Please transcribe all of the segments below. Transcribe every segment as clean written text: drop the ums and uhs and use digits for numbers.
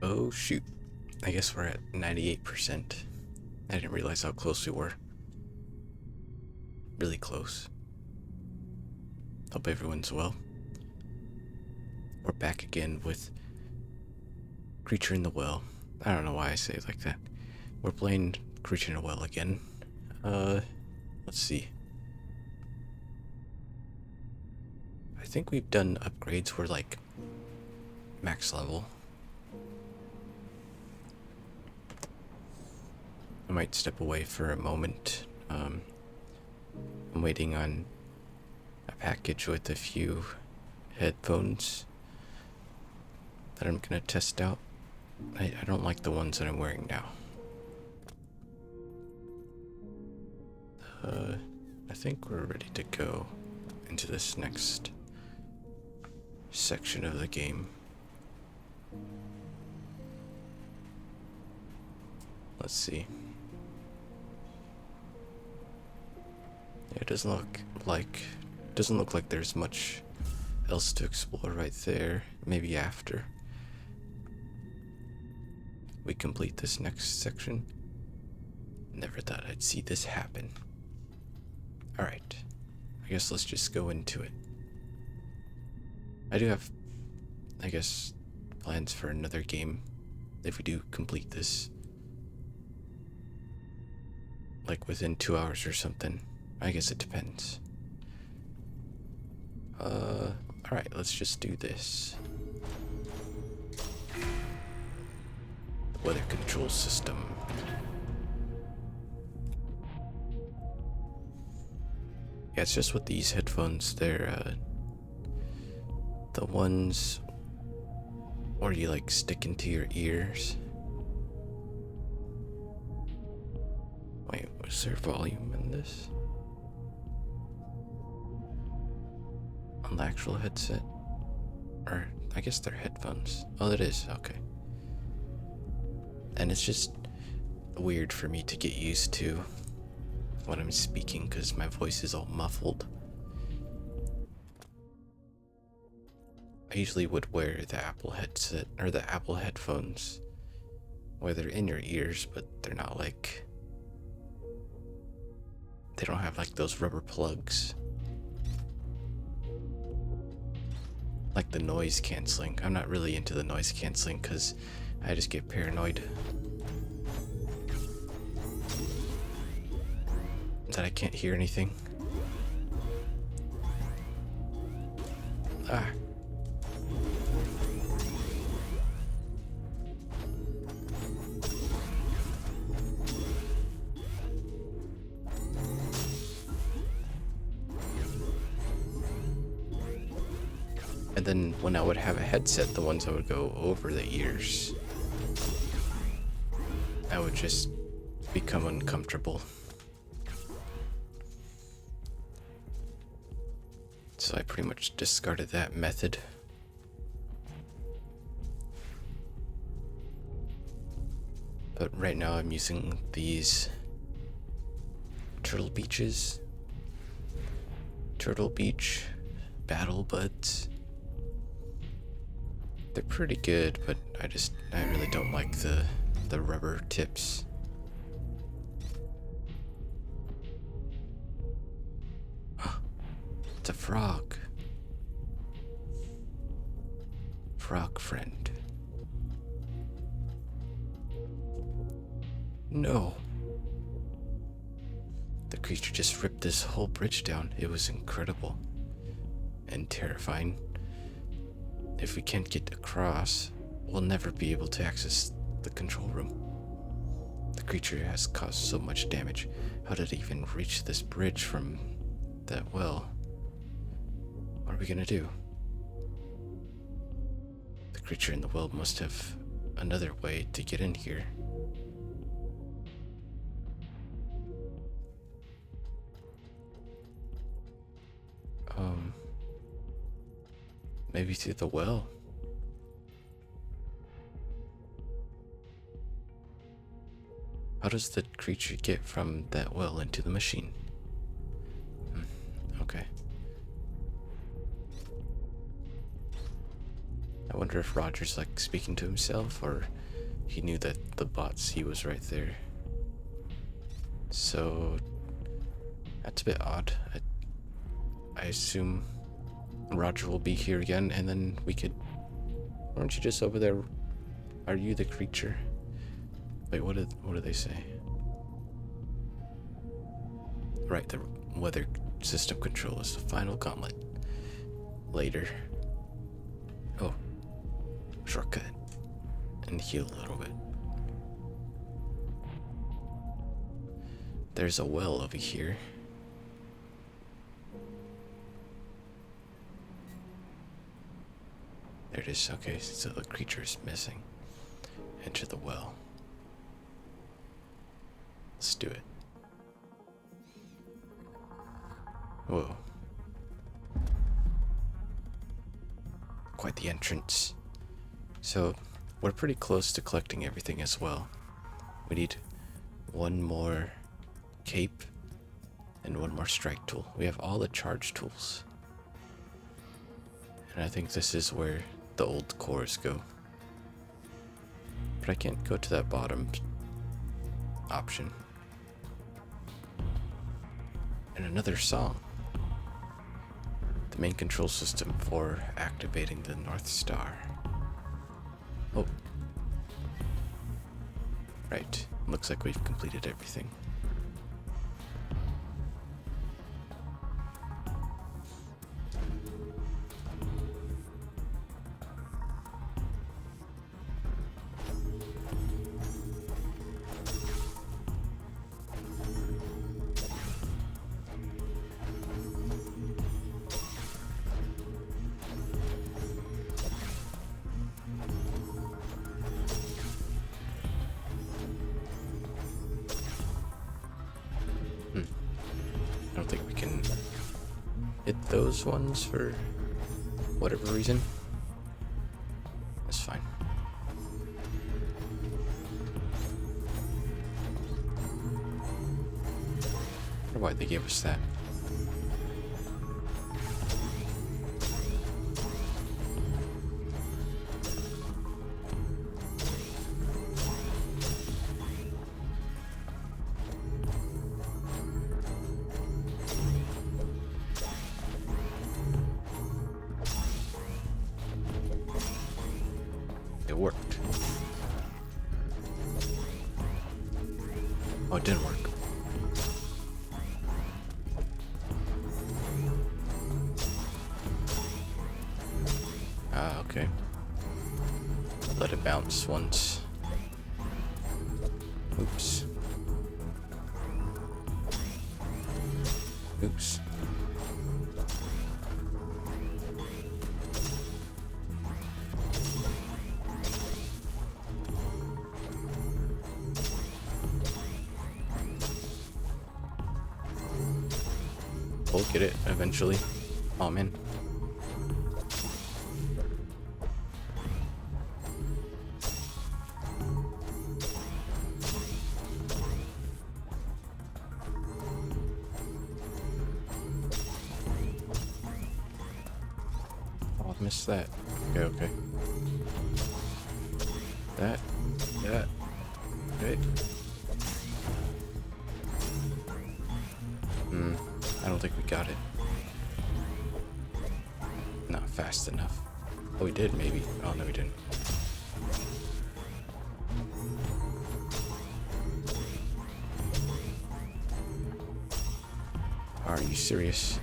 Oh shoot. I guess we're at 98%. I didn't realize how close we were. Really close. Hope everyone's well. We're back again with Creature in the Well. I don't know why I say it like that. We're playing Creature in the Well again. Let's see. I think we've done upgrades. We're like max level. I might step away for a moment. I'm waiting on a package with a few headphones that I'm gonna test out. I don't like the ones that I'm wearing now. I think we're ready to go into this next section of the game. Let's see. It doesn't look like there's much else to explore right there. Maybe after we complete this next section. Never thought I'd see this happen. Alright, I guess let's just go into it. I do have, I guess, plans for another game if we do complete this. Like within 2 hours or something. I guess it depends. Alright, let's just do this. The weather control system. Yeah, it's just with these headphones. They're, the ones where you like stick into your ears. Wait, was there volume in this? On the actual headset? Or, I guess they're headphones. Oh, it is, okay. And it's just weird for me to get used to when I'm speaking because my voice is all muffled. I usually would wear the Apple headset or the Apple headphones where they're in your ears, but they're not like, they don't have like those rubber plugs. Like the noise canceling. I'm not really into the noise canceling because I just get paranoid that I can't hear anything. Ah. And then when I would have a headset, the ones that would go over the ears, I would just become uncomfortable. So I pretty much discarded that method. But right now I'm using these Turtle Beach Battle Buds. They're pretty good, but I really don't like the rubber tips. It's a frog. Frog friend. No. The creature just ripped this whole bridge down. It was incredible and terrifying. If we can't get across, we'll never be able to access the control room. The creature has caused so much damage. How did it even reach this bridge from that well? What are we gonna do? The creature in the well must have another way to get in here. Maybe through the well. How does the creature get from that well into the machine? Okay. I wonder wonder if Roger's like speaking to himself, or he knew that the bot C was right there. So that's a bit odd. I assume Roger will be here again, and then we could... Aren't you just over there? Are you the creature? Wait, what do they say? Right, the weather system control is the final gauntlet. Later. Oh. Shortcut. And heal a little bit. There's a well over here. There it is. Okay, so the creature is missing. Enter the well. Let's do it. Whoa. Quite the entrance. So, we're pretty close to collecting everything as well. We need one more cape and one more strike tool. We have all the charge tools. And I think this is where the old cores go. But I can't go to that bottom option. And another song. The main control system for activating the North Star. Oh. Right. Looks like we've completed everything. I don't think we can hit those ones for whatever reason. That's fine. I wonder why they gave us that. It worked. Oh, it didn't work. Ah, okay. Let it bounce once. Oops. Oops. We'll get it eventually. Oh man. Oh, I missed that. Okay, okay. That. Okay. I don't think we got it. Not fast enough. Oh, we did, maybe. Oh, no, we didn't. Are you serious?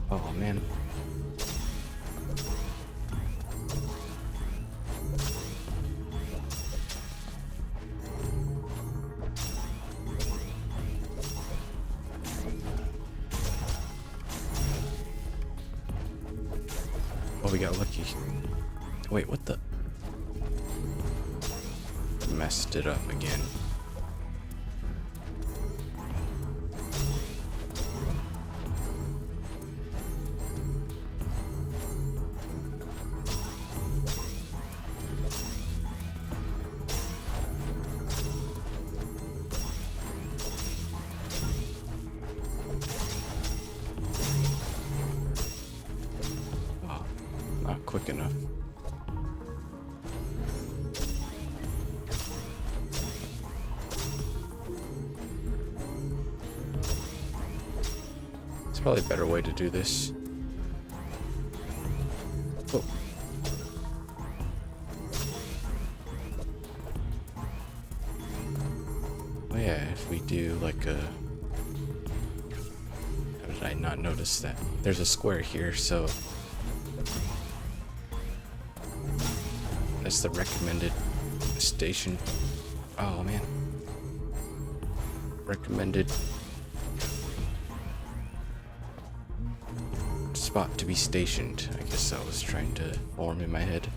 Oh man. Oh, we got lucky. Wait, what the? Messed it up again. quick enough. It's probably a better way to do this. Oh. Oh yeah, if we do like a... How did I not notice that? There's a square here, so... That's the recommended station. Oh man. Recommended spot to be stationed. I guess I was trying to form in my head.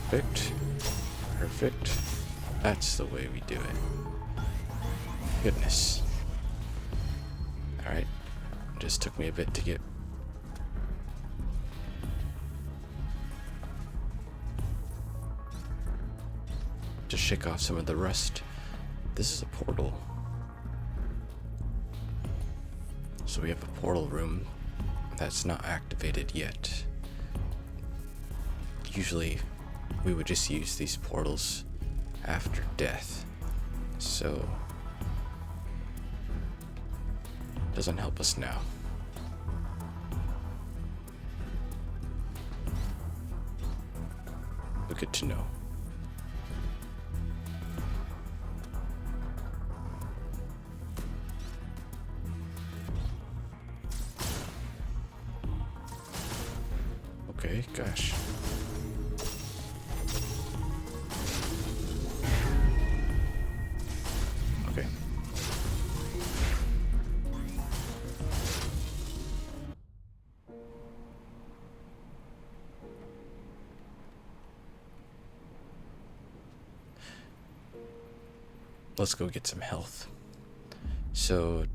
Perfect. Perfect. That's the way we do it. Goodness. Alright. Just took me a bit to get... to shake off some of the rust. This is a portal. So we have a portal room that's not activated yet. Usually we would just use these portals after death. So doesn't help us now. But good to know. Okay, gosh. Okay. Let's go get some health. So,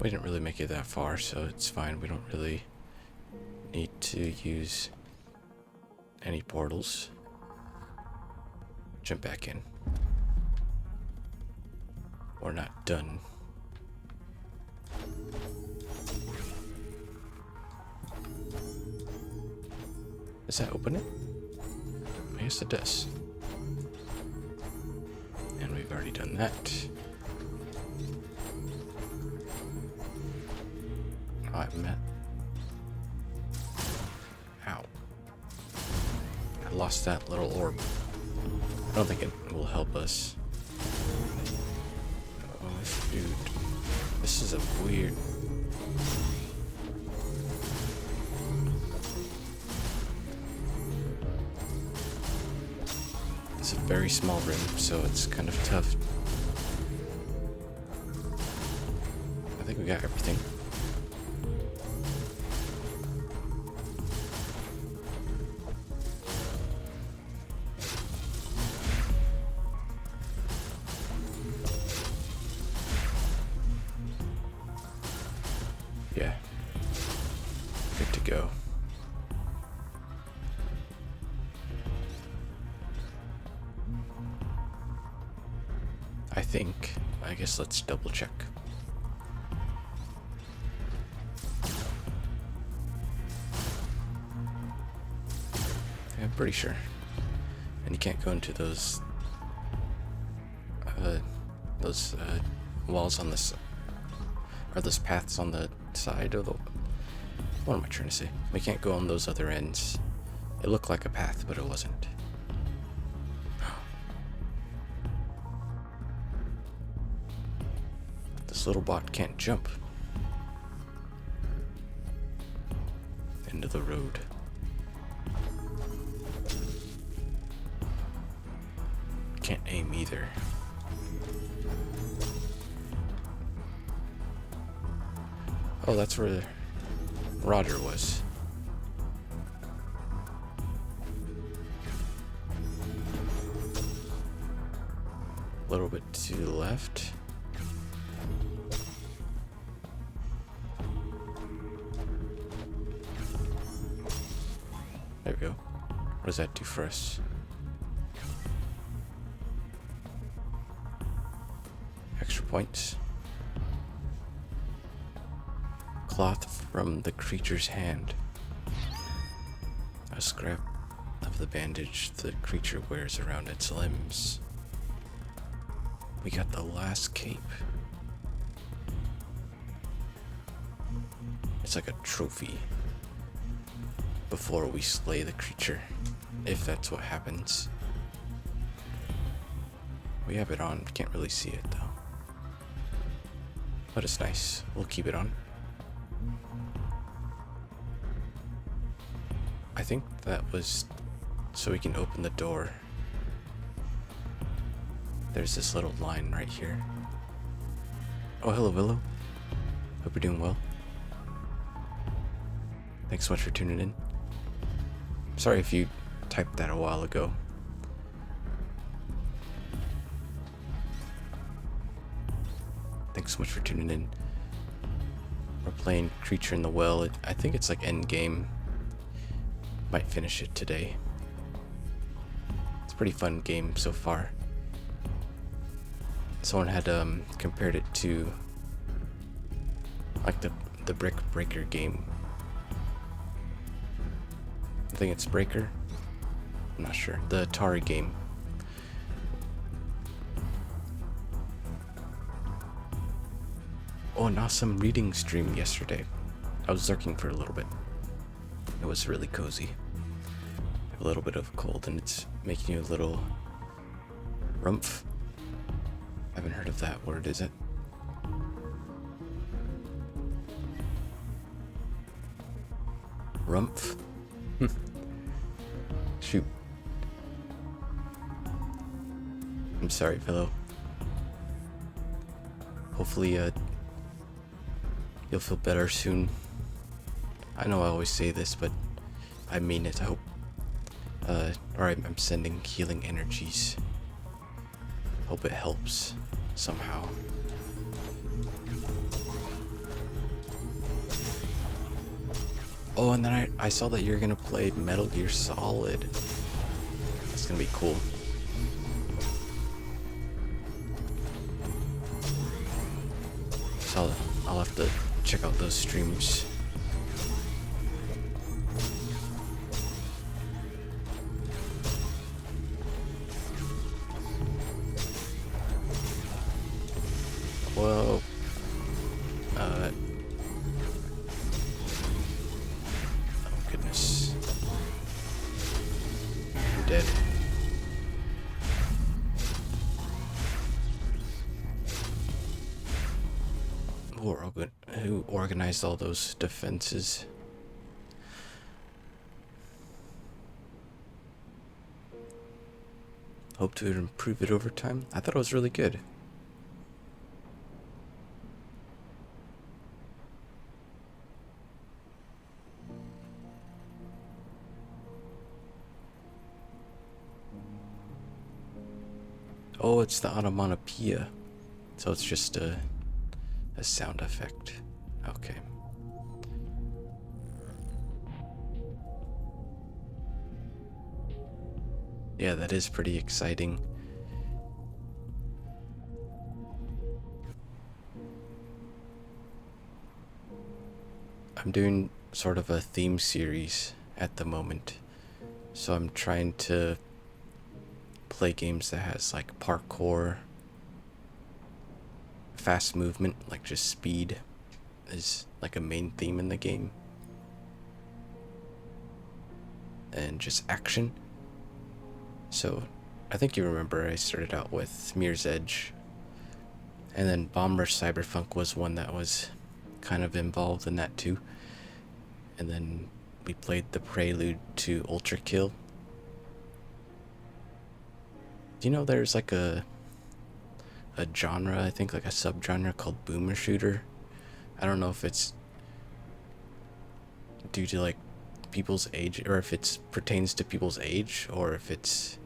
we didn't really make it that far, so it's fine. We don't really need to use any portals. Jump back in. We're not done. Does that open it? I guess it does. And we've already done that. Oh, I met. Ow. I lost that little orb. I don't think it will help us. Oh, dude. This is a weird... It's a very small room, so it's kind of tough. I think we got everything. Yeah. Good to go. I guess let's double check. I'm pretty sure. And you can't go into those walls on this, or those paths on the side of the... What am I trying to say? We can't go on those other ends. It looked like a path, but it wasn't. This little bot can't jump into the road. Can't aim either. Oh, that's where Roger was. A little bit to the left. What does that do for us? Extra points. Cloth from the creature's hand. A scrap of the bandage the creature wears around its limbs. We got the last cape. It's like a trophy before we slay the creature, if that's what happens. We have it on, can't really see it though. But it's nice, we'll keep it on. I think that was so we can open the door. There's this little line right here. Oh, hello, Willow. Hope you're doing well. Thanks so much for tuning in. Sorry if you typed that a while ago. Thanks so much for tuning in. We're playing Creature in the Well. I think it's like end game. Might finish it today. It's a pretty fun game so far. Someone had compared it to like the Brick Breaker game. I think it's Breaker. I'm not sure. The Atari game. Oh, an awesome reading stream yesterday. I was lurking for a little bit. It was really cozy. I have a little bit of a cold and it's making you a little rumph. I haven't heard of that word, is it? Rumph? Shoot. I'm sorry, fellow. Hopefully, you'll feel better soon. I know I always say this, but I mean it. I hope. Alright, I'm sending healing energies. Hope it helps somehow. Oh, and then I saw that you're gonna play Metal Gear Solid. That's gonna be cool. So I'll have to check out those streams. Whoa. Oh goodness. I'm dead. Who organized all those defenses? Hope to improve it over time. I thought it was really good. Oh, it's the onomatopoeia. So it's just a sound effect. Okay. Yeah, that is pretty exciting. I'm doing sort of a theme series at the moment. So I'm trying to play games that has like parkour, fast movement, like just speed is like a main theme in the game, and just action. So I think you remember I started out with Mirror's Edge, and then Bomber Cyberpunk was one that was kind of involved in that too, and then we played the prelude to Ultra Kill. Do you know there's like a genre, I think like a subgenre called boomer shooter? I don't know if it's due to like people's age, or if it pertains to people's age, or if it's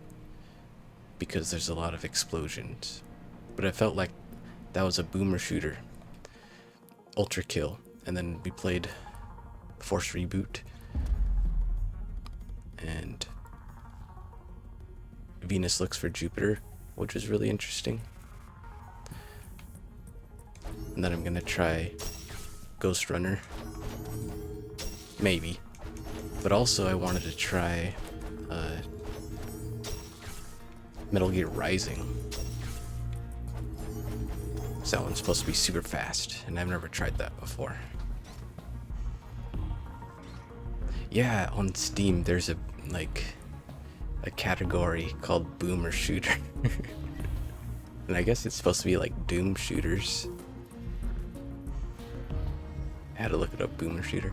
because there's a lot of explosions. But I felt like that was a boomer shooter. Ultra Kill. And then we played Force Reboot. And Venus Looks for Jupiter, which was really interesting. And then I'm gonna try Ghost Runner. Maybe. But also I wanted to try Metal Gear Rising. So that one's supposed to be super fast, and I've never tried that before. Yeah, on Steam there's a category called Boomer Shooter. And I guess it's supposed to be like Doom shooters. I had to look it up, Boomer Shooter.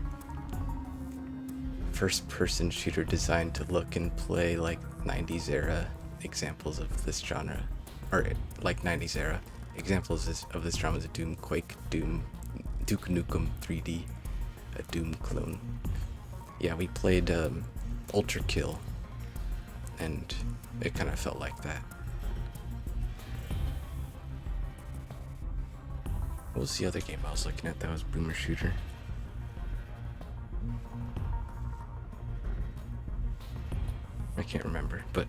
First person shooter designed to look and play like 90s era examples of this genre. Or like 90s era examples of this genre is Doom, Quake, Doom, Duke Nukem 3D, a Doom clone. Yeah, we played Ultra Kill, and it kind of felt like that. What was the other game I was looking at that was Boomer Shooter? I can't remember, but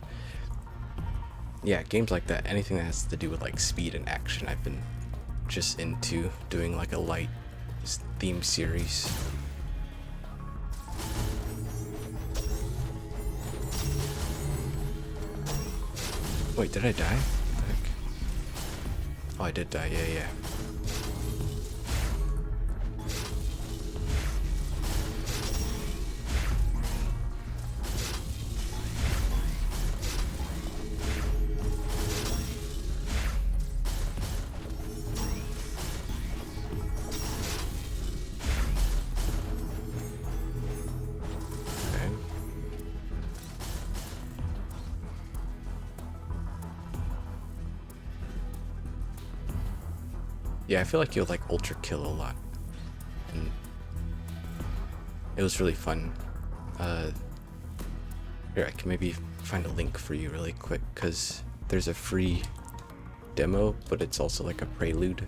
yeah, games like that, anything that has to do with like speed and action, I've been just into doing like a light theme series. Wait, did I die? What the heck? Oh, I did die, yeah. Yeah, I feel like you'll like Ultra Kill a lot, and it was really fun. Here, I can maybe find a link for you really quick, because there's a free demo, but it's also like a prelude.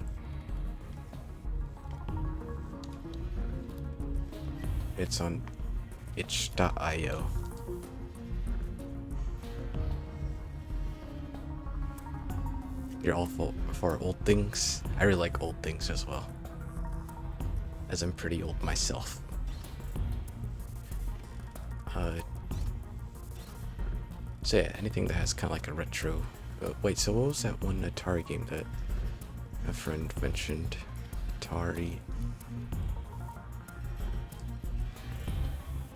It's on itch.io. You're all for old things. I really like old things as well, as I'm pretty old myself. So yeah, anything that has kind of like a retro. Wait, so what was that one Atari game that a friend mentioned? Atari.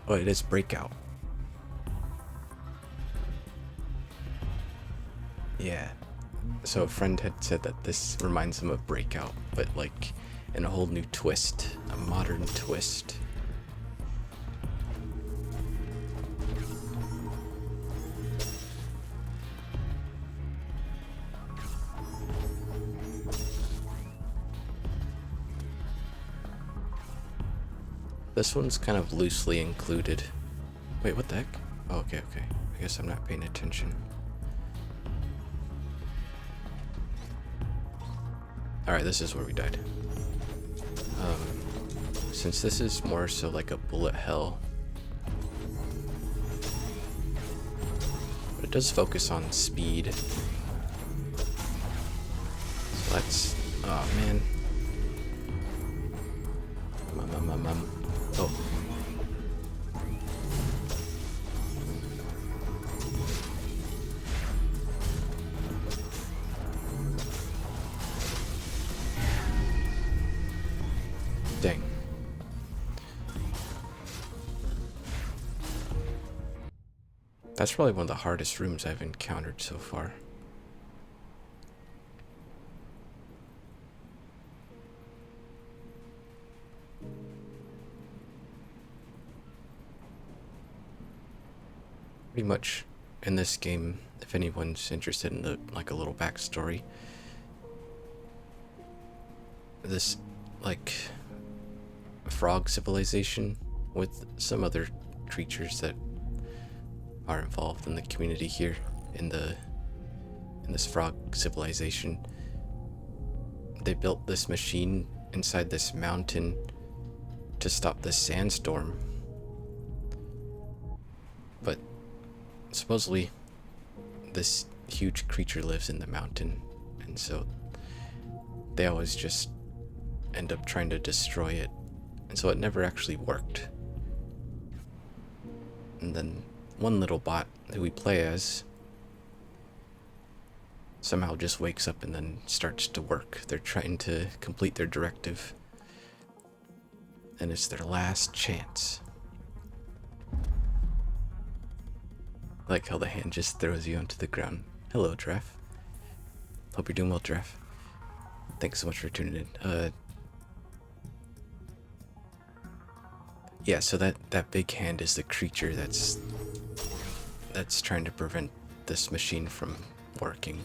Oh, it is Breakout. Yeah. So a friend had said that this reminds him of Breakout, but like in a whole new twist, a modern twist. This one's kind of loosely included. Wait, what the heck? Oh, okay. I guess I'm not paying attention. Alright, this is where we died. Since this is more so like a bullet hell, but it does focus on speed. So let's... oh man. Oh. Dang. That's probably one of the hardest rooms I've encountered so far. Pretty much in this game, if anyone's interested in the like a little backstory, this like frog civilization with some other creatures that are involved in the community here in this frog civilization, they built this machine inside this mountain to stop the sandstorm. But supposedly this huge creature lives in the mountain, and so they always just end up trying to destroy it, and so it never actually worked. And then one little bot who we play as somehow just wakes up and then starts to work. They're trying to complete their directive, and it's their last chance. I like how the hand just throws you onto the ground. Hello, Draff. Hope you're doing well, Draff. Thanks so much for tuning in. Yeah, so that big hand is the creature that's trying to prevent this machine from working.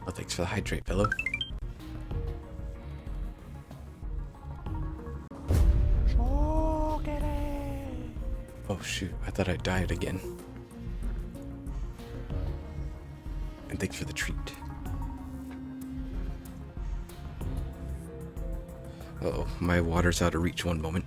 Oh, thanks for the hydrate, fellow. Oh shoot, I thought I died again. And thanks for the treat. Uh-oh, my water's out of reach. One moment.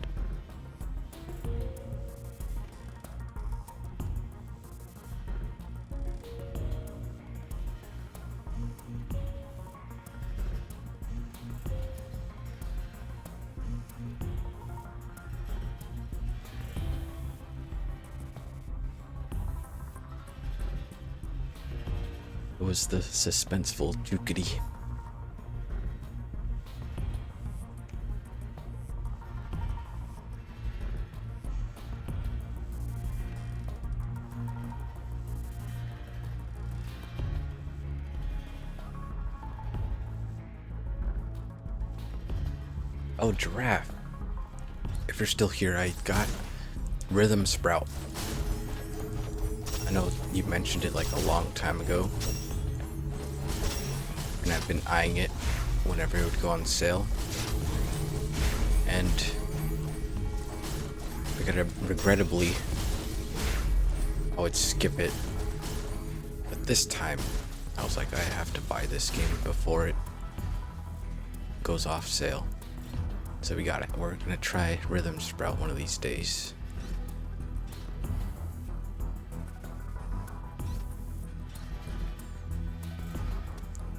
It was the suspenseful Jukity. Oh, Giraffe. If you're still here, I got Rhythm Sprout. I know you mentioned it like a long time ago, and I've been eyeing it whenever it would go on sale, and regrettably I would skip it, but this time I was like, I have to buy this game before it goes off sale. So we got it. We're gonna try Rhythm Sprout one of these days.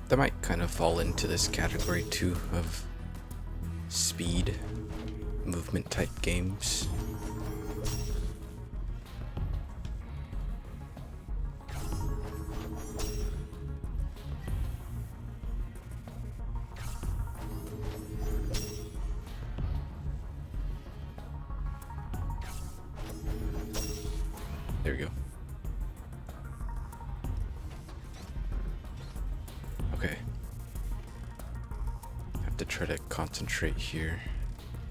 That might kind of fall into this category too of speed, movement type games. There we go. Okay. I have to try to concentrate here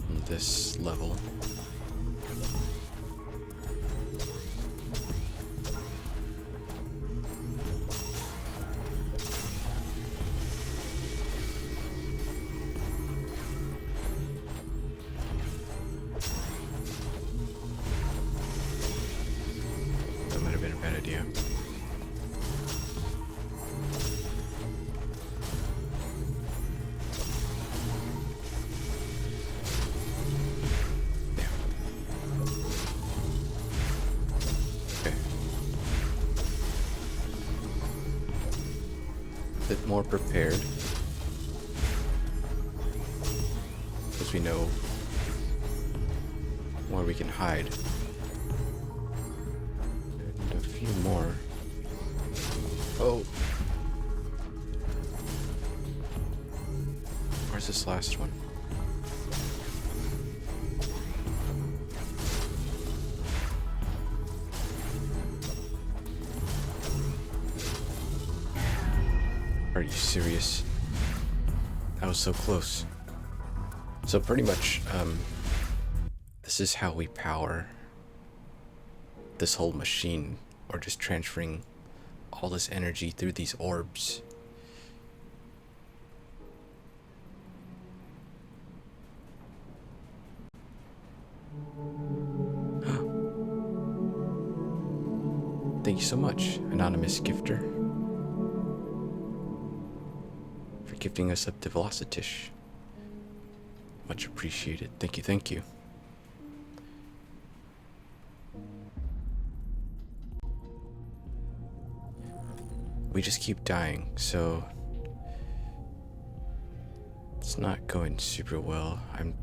on this level. That might have been a bad idea. Bit more prepared because we know where we can hide. And a few more. Oh, where's this last one? Are you serious? That was so close. So pretty much, this is how we power this whole machine, or just transferring all this energy through these orbs. Thank you so much, anonymous gifter, for gifting us up to Velocitish. Much appreciated. Thank you, thank you. We just keep dying, so it's not going super well. I'm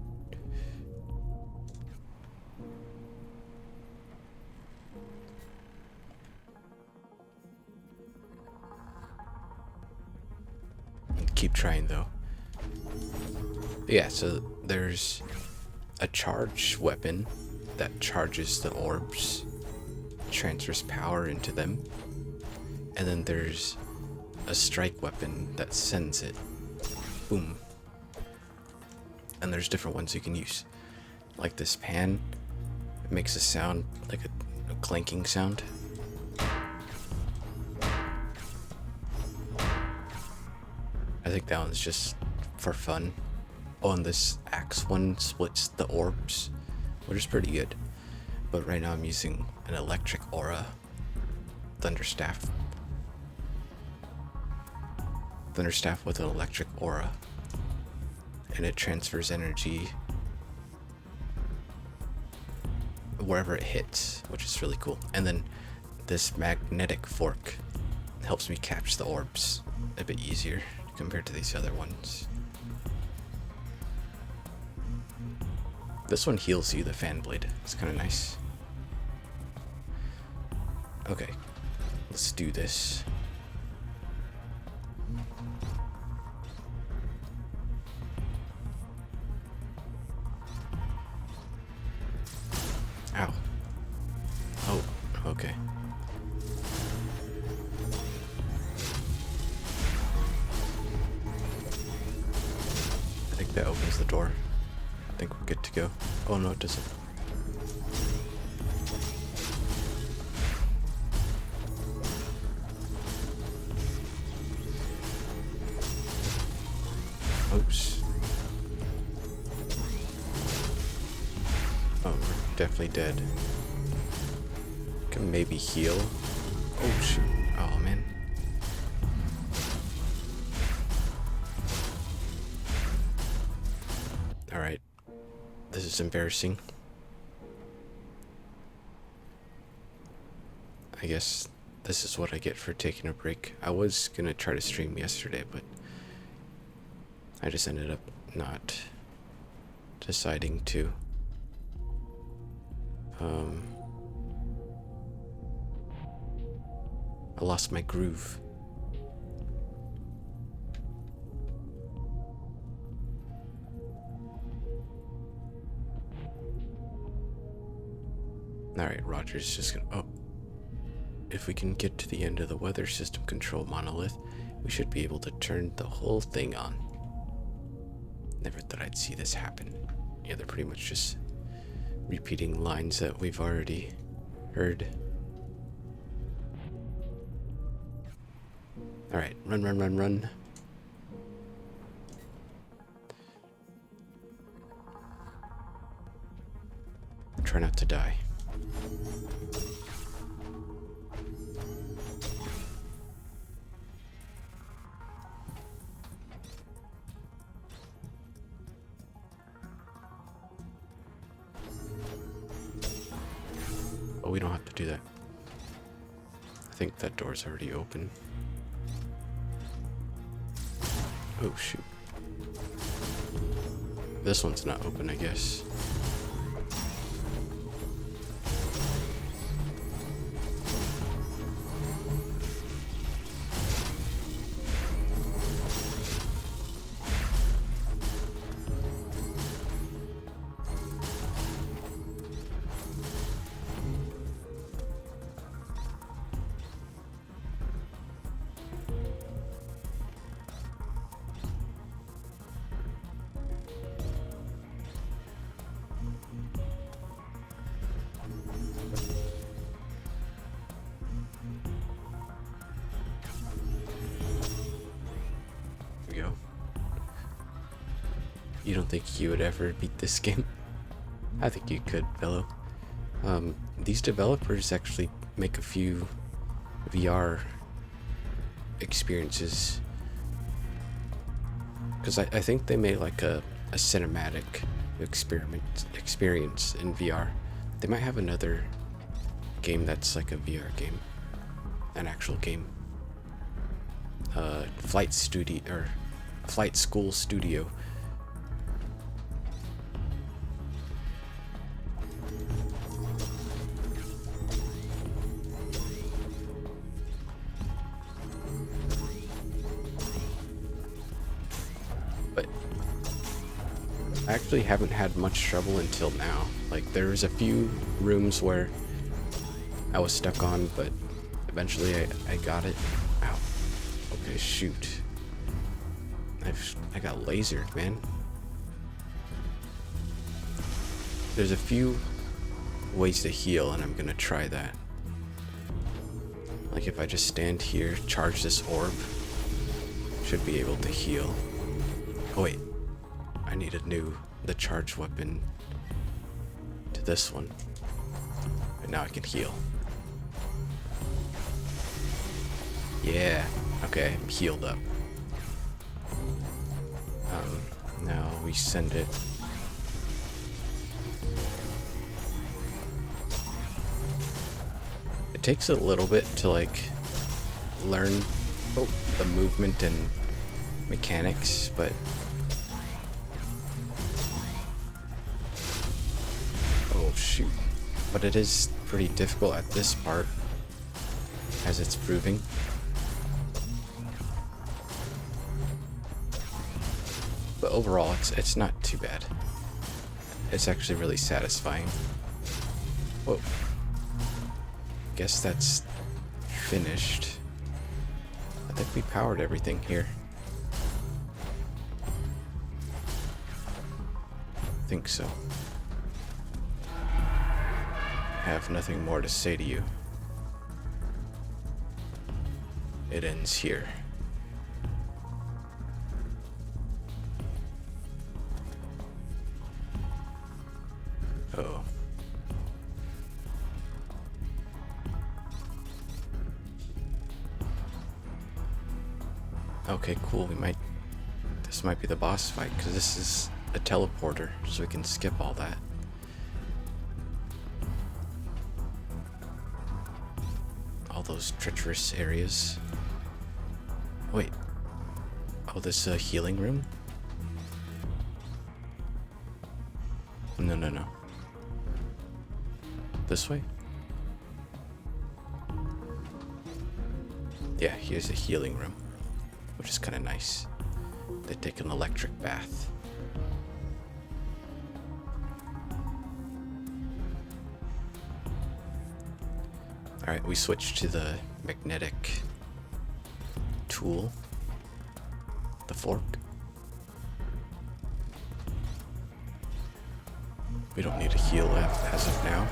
keep trying though. Yeah, so there's a charge weapon that charges the orbs, transfers power into them, and then there's a strike weapon that sends it. Boom. And there's different ones you can use. Like this pan, it makes a sound, like a clanking sound. I think that one's just for fun. Oh, and this axe one splits the orbs, which is pretty good. But right now I'm using an electric aura thunderstaff. Thunderstaff with an electric aura. And it transfers energy wherever it hits, which is really cool. And then this magnetic fork helps me catch the orbs a bit easier compared to these other ones. This one heals you, the fan blade. It's kind of nice. Okay, let's do this. Ow. Oh, okay. I think that opens the door. I think we're good to go. Oh no, it doesn't. Oops. Oh, we're definitely dead. Can maybe heal. Oh shoot. Oh man. Alright. This is embarrassing. I guess this is what I get for taking a break. I was gonna try to stream yesterday, but I just ended up not deciding to. I lost my groove. Alright, Roger's just gonna... Oh. If we can get to the end of the weather system control monolith, we should be able to turn the whole thing on. Never thought I'd see this happen. Yeah, they're pretty much just repeating lines that we've already heard. Alright, run, run, run, run. Try not to die. Oh, we don't have to do that. I think that door's already open. Oh, shoot. This one's not open, I guess. Go. You don't think you would ever beat this game? I think you could, fellow. These developers actually make a few VR experiences. Because I think they made like a a cinematic experience in VR. They might have another game that's like a VR game, an actual game. Flight School Studio. But I actually haven't had much trouble until now. Like, there's a few rooms where I was stuck on, but eventually I got it. Ow. Okay, shoot. I got lasered, man. There's a few ways to heal, and I'm gonna try that. Like, if I just stand here, charge this orb, should be able to heal. Oh wait, I need the charge weapon to this one. And now I can heal. Yeah, okay, I'm healed up. Now we send it. It takes a little bit to like learn the movement and mechanics, but oh shoot. But it is pretty difficult at this part, as it's proving. But overall, it's not too bad. It's actually really satisfying. Whoa. Guess that's finished. I think we powered everything here. I think so. Have nothing more to say to you. It ends here. Oh. Okay, cool. This might be the boss fight, because this is a teleporter, so we can skip all that. All those treacherous areas. Wait. Oh, this healing room? No. This way? Yeah, here's a healing room, which is kind of nice. They take an electric bath. Alright, we switch to the magnetic tool. The fork. We don't need to heal as of now.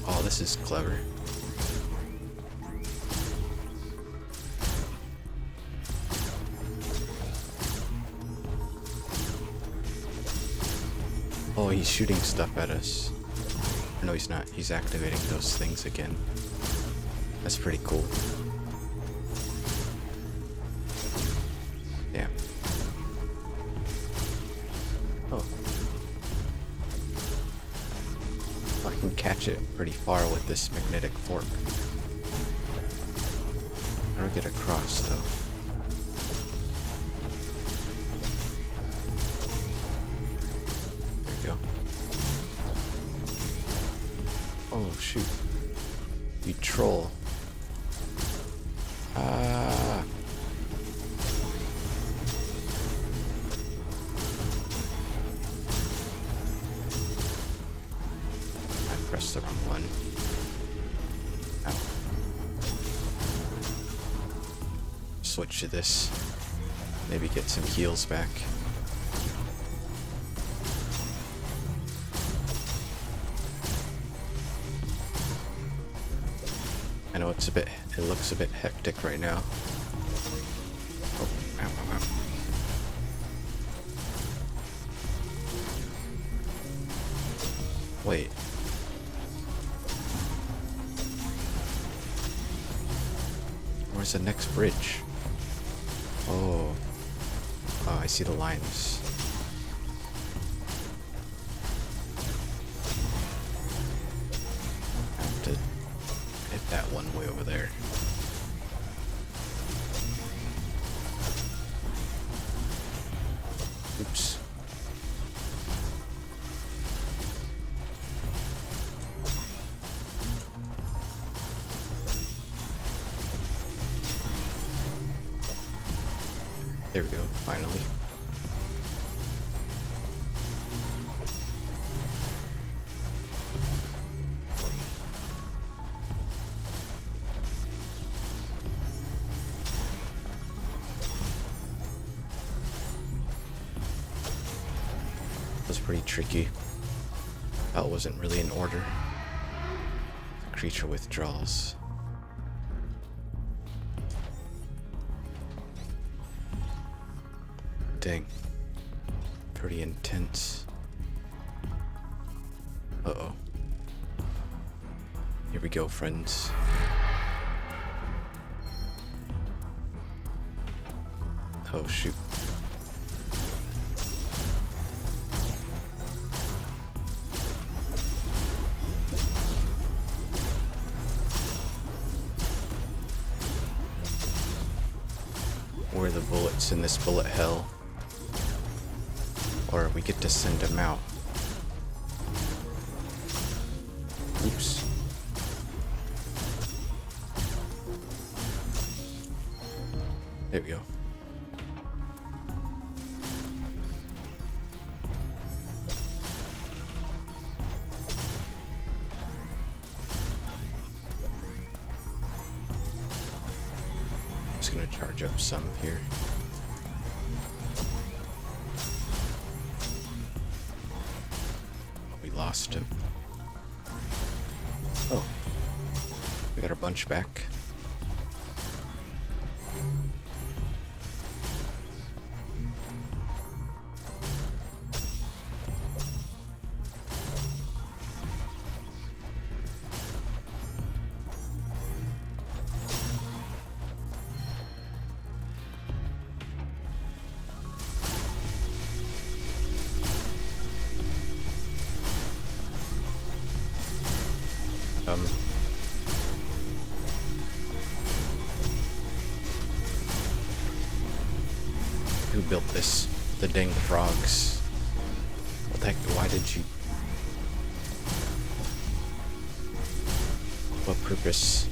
Oh, this is clever. Oh, he's shooting stuff at us. No, he's not. He's activating those things again. That's pretty cool. Damn. Oh. I can catch it pretty far with this magnetic fork. How do I get across, though? There we go. Oh, shoot. You troll. Ah. I pressed the wrong one. Ow. Switch to this. Maybe get some heals back. I know it looks a bit hectic right now. Oh, ow. Wait. Where's the next bridge? Oh. Oh, I see the lines. I have to hit that one way over there. Oops. There we go, finally. It was pretty tricky. That wasn't really in order. The creature withdraws. Dang. Pretty intense. Uh-oh. Here we go, friends. Oh, shoot. Where are the bullets in this bullet hell? Or we get to send them out. Oops. There we go. Just gonna charge up some here. Lost him. Oh. We got our bunch back. Who built this? The dang frogs. What the heck? Why did you... What purpose?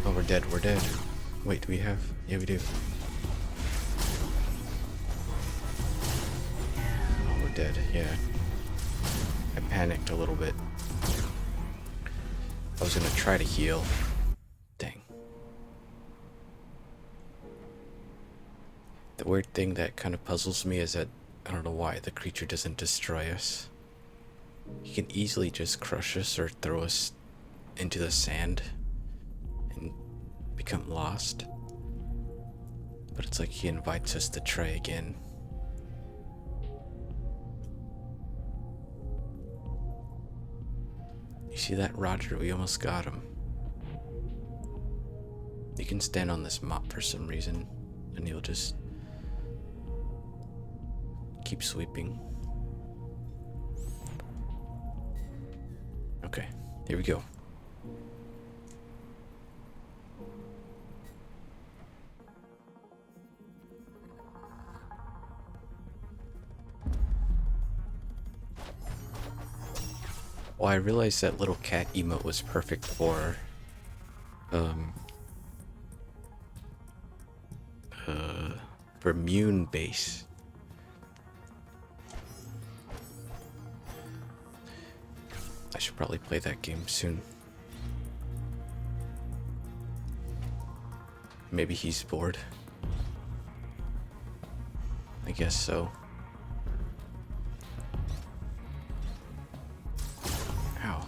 Oh, we're dead. We're dead. Wait, do we have... Yeah, we do. Oh, we're dead. Yeah. I panicked a little bit. I was gonna try to heal. Dang. The weird thing that kind of puzzles me is that I don't know why the creature doesn't destroy us. He can easily just crush us or throw us into the sand and become lost. But it's like he invites us to try again. You see that, Roger? We almost got him. You can stand on this mop for some reason, and he'll just keep sweeping. Okay, here we go. Well, I realized that little cat emote was perfect for Mune base. I should probably play that game soon. Maybe he's bored. I guess so. Ow.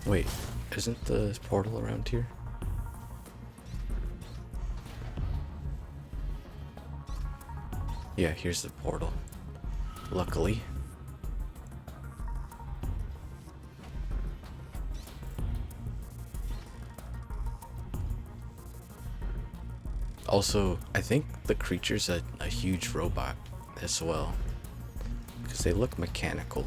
Wait, isn't the portal around here? Yeah, here's the portal. Luckily. Also, I think the creature's a huge robot as well. Because they look mechanical.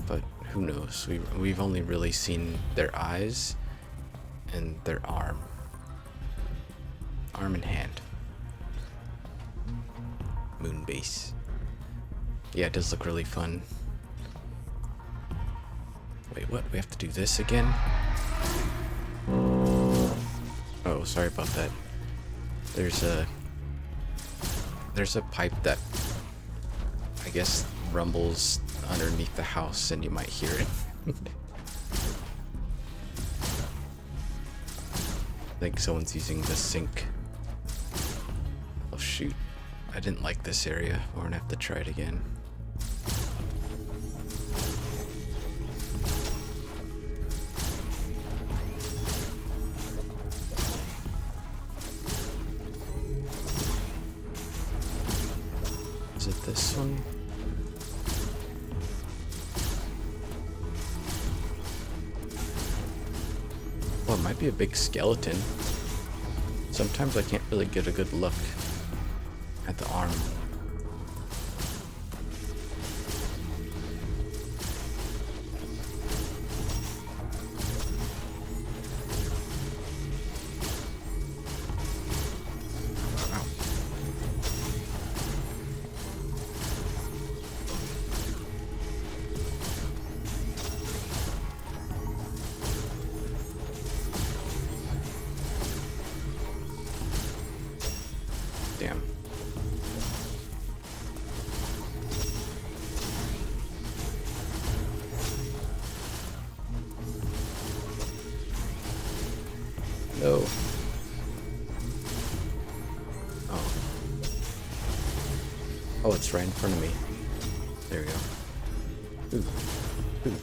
But who knows? We've only really seen their eyes and their arm. Arm and hand. Moon base. Yeah, it does look really fun. Wait, what? We have to do this again? Oh, sorry about that. There's a pipe that I guess rumbles underneath the house and you might hear it. I think someone's using the sink. Oh shoot. I didn't like this area. We're gonna have to try it again. Is it this one? Oh, it might be a big skeleton. Sometimes I can't really get a good look at the arm. Wow. Damn. No. Oh. Oh, it's right in front of me. There we go. Ooh. Ooh.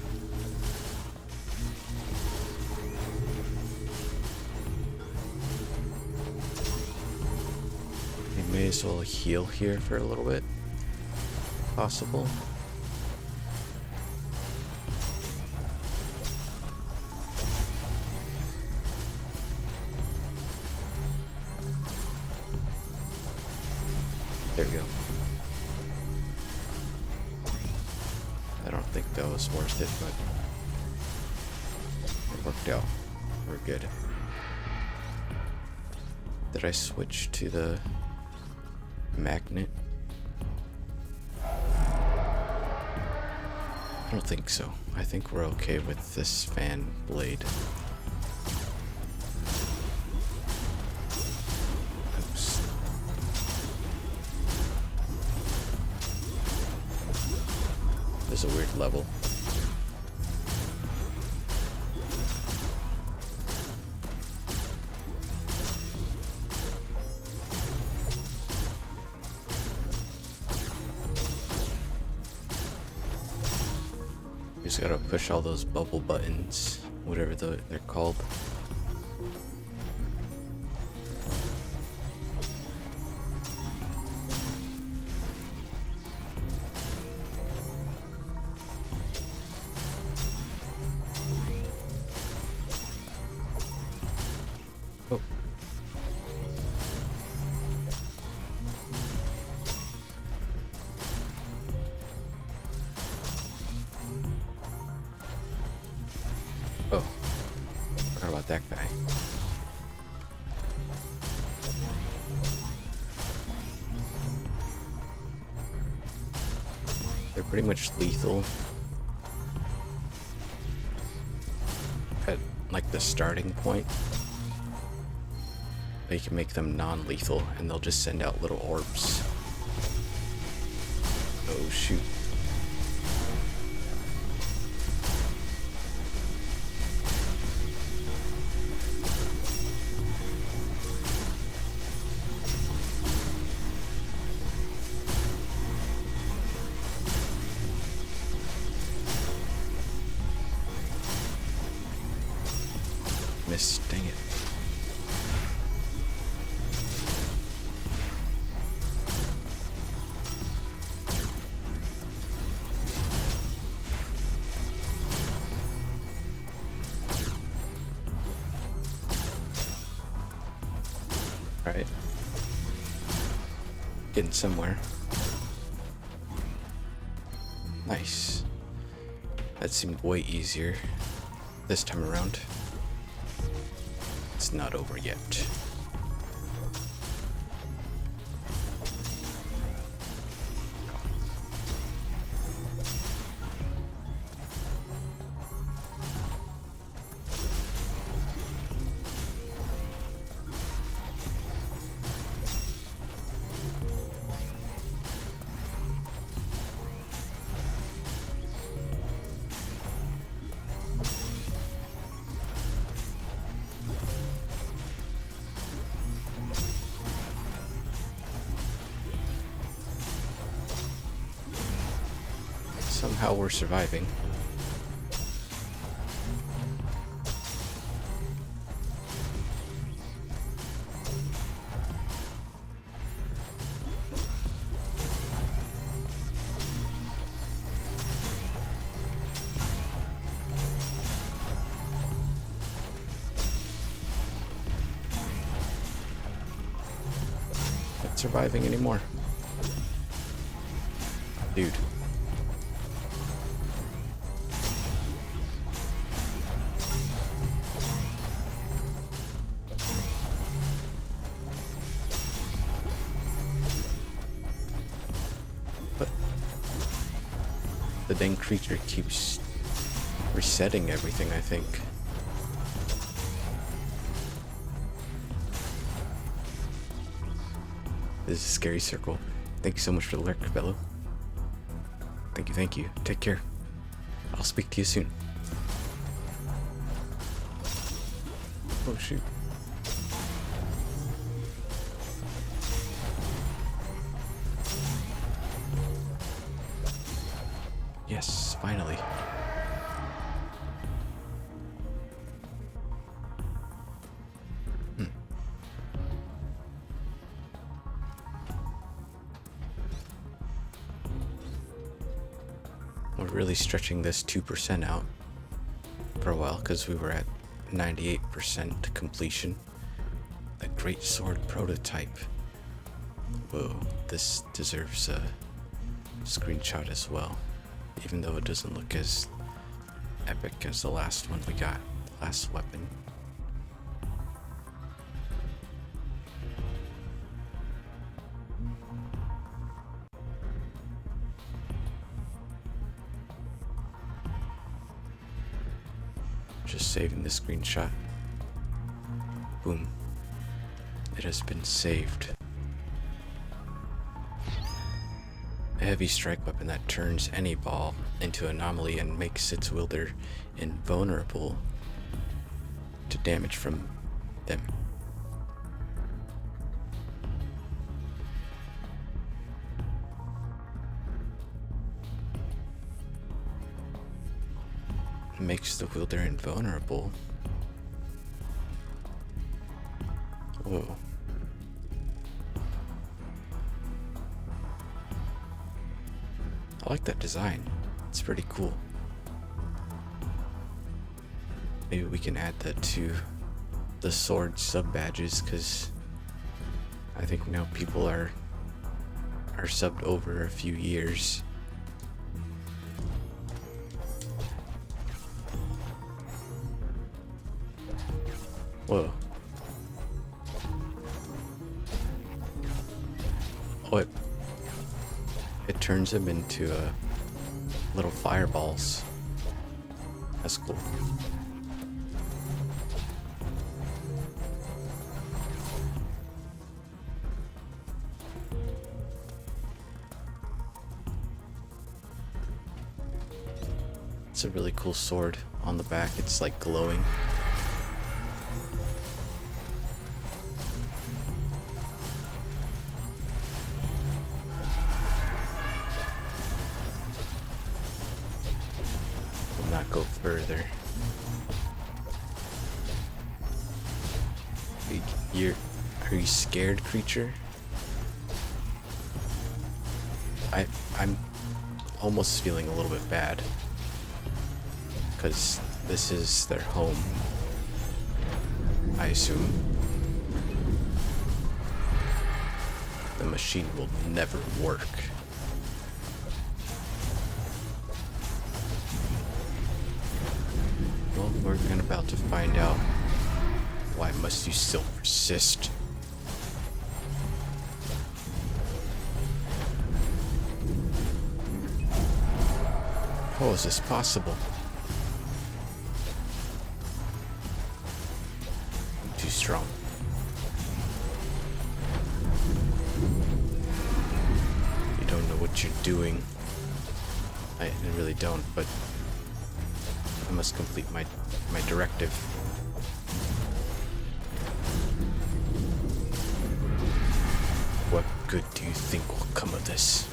We may as well heal here for a little bit. Possible. There we go. I don't think that was worth it, but it worked out. We're good. Did I switch to the magnet? I don't think so. I think we're okay with this fan blade. Oops. This is a weird level. You just gotta push all those bubble buttons, whatever they're called. Oh. Oh. Forgot about that guy. They're pretty much lethal at like the starting point. But you can make them non-lethal and they'll just send out little orbs. Oh shoot. Miss, dang it. Alright. Getting somewhere. Nice. That seemed way easier this time around. It's not over yet. Somehow we're surviving. Not surviving anymore. Dude. The dang creature keeps resetting everything, I think. This is a scary circle. Thank you so much for the lurk, fellow. Thank you, thank you. Take care. I'll speak to you soon. Oh, shoot. Yes, finally. We're really stretching this 2% out for a while because we were at 98% completion. A great sword prototype. Whoa, this deserves a screenshot as well. Even though it doesn't look as epic as the last one we got, last weapon. Just saving the screenshot. Boom. It has been saved. A heavy strike weapon that turns any ball into an anomaly and makes its wielder invulnerable to damage from them. Makes the wielder invulnerable. Whoa. I like that design. It's pretty cool. Maybe we can add that to the sword sub badges, because I think now people are subbed over a few years. Whoa. Oh, it turns them into little fireballs. That's cool. It's a really cool sword on the back. It's like glowing. Will not go further. Are you scared, creature? I'm almost feeling a little bit bad, because this is their home, I assume. machine will never work. Well, we're about to find out. Why must you still persist? How is this possible? I'm too strong. You don't know what you're doing. I really don't, but I must complete my directive. What good do you think will come of this?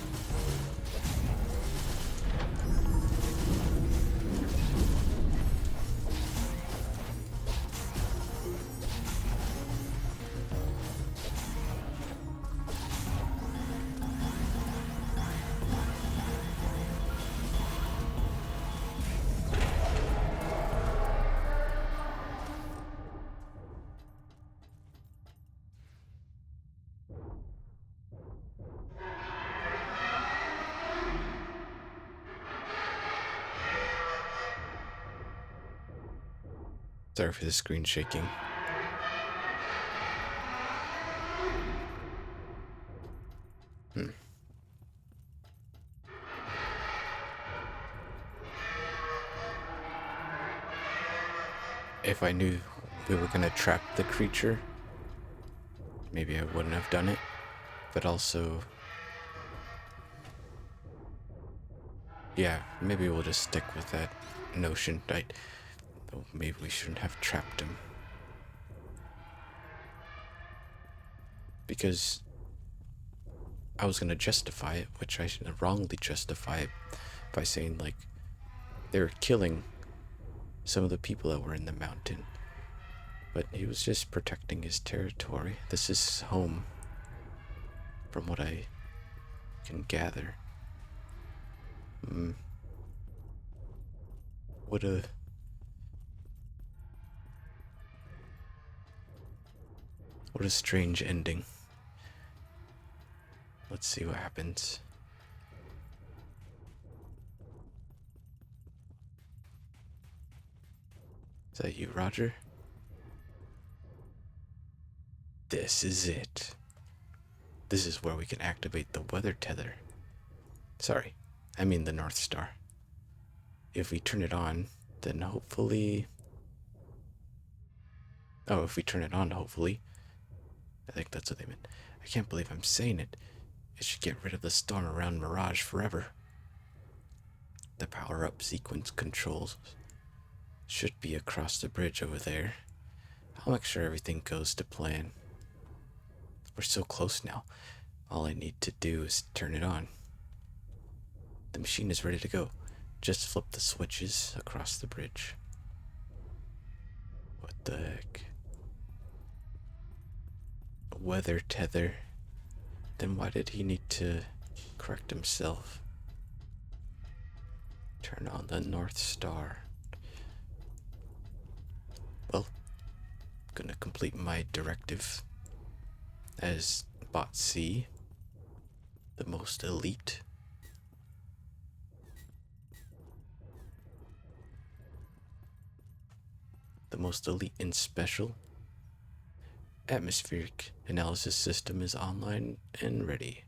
Sorry for the screen shaking. If I knew we were gonna trap the creature, maybe I wouldn't have done it. But also, yeah, maybe we'll just stick with that notion. Maybe we shouldn't have trapped him. Because I was gonna justify it, which I should wrongly justify it by saying, like, they were killing some of the people that were in the mountain. But he was just protecting his territory. This is home, from what I can gather. What a strange ending. Let's see what happens. Is that you, Roger? This is it. This is where we can activate the weather tether. Sorry, I mean the North Star. If we turn it on, then hopefully... Oh, if we turn it on, hopefully... I think that's what they meant. I can't believe I'm saying it. It should get rid of the storm around Mirage forever. The power-up sequence controls should be across the bridge over there. I'll make sure everything goes to plan. We're so close now. All I need to do is turn it on. The machine is ready to go. Just flip the switches across the bridge. What the heck? Weather tether. Then why did he need to correct himself? Turn on the North Star. Well, gonna complete my directive as Bot C, the most elite. The most elite and special. Atmospheric analysis system is online and ready.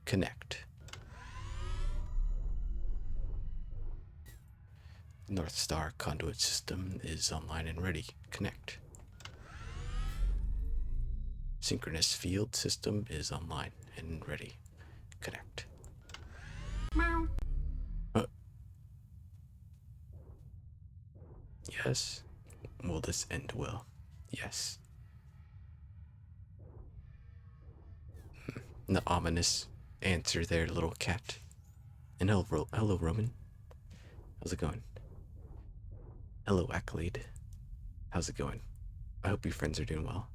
Connect. North Star conduit system is online and ready. Connect. Synchronous field system is online and ready. Connect. Meow. Yes. Will this end well? Yes. The ominous answer there, little cat. And hello, Roman. How's it going? Hello, Accolade. How's it going? I hope your friends are doing well.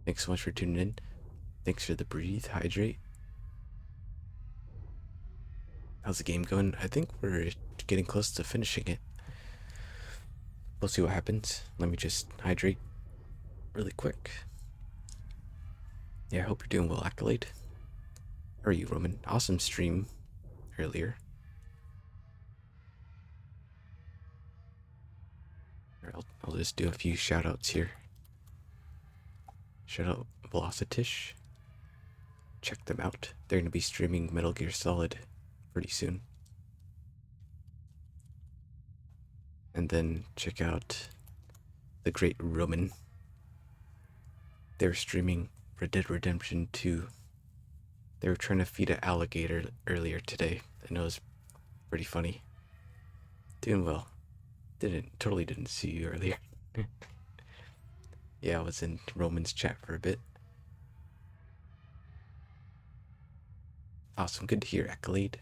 Thanks so much for tuning in. Thanks for the breathe, hydrate. How's the game going? I think we're getting close to finishing it. We'll see what happens. Let me just hydrate really quick. Yeah, I hope you're doing well, Accolade. How are you, Roman? Awesome stream earlier. I'll just do a few shout outs here. Shout out Velocitish. Check them out. They're going to be streaming Metal Gear Solid pretty soon. And then check out the great Roman. They're streaming Red Dead Redemption 2. They were trying to feed an alligator earlier today, and it was pretty funny. Doing well. Totally didn't see you earlier. Yeah, I was in Roman's chat for a bit. Awesome, good to hear, Accolade.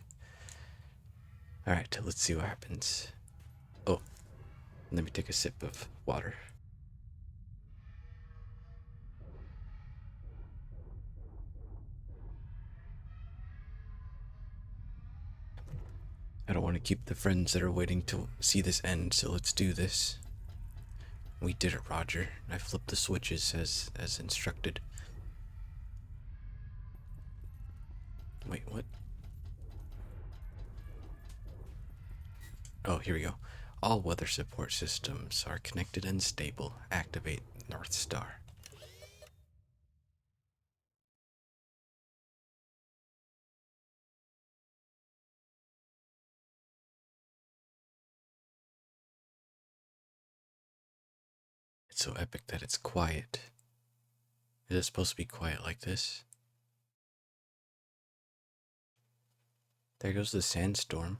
Alright, let's see what happens. Oh, let me take a sip of water. I don't want to keep the friends that are waiting to see this end, so let's do this. We did it, Roger. I flipped the switches as instructed. Wait, what? Oh, here we go. All weather support systems are connected and stable. Activate North Star. It's so epic that it's quiet. Is it supposed to be quiet like this? There goes the sandstorm.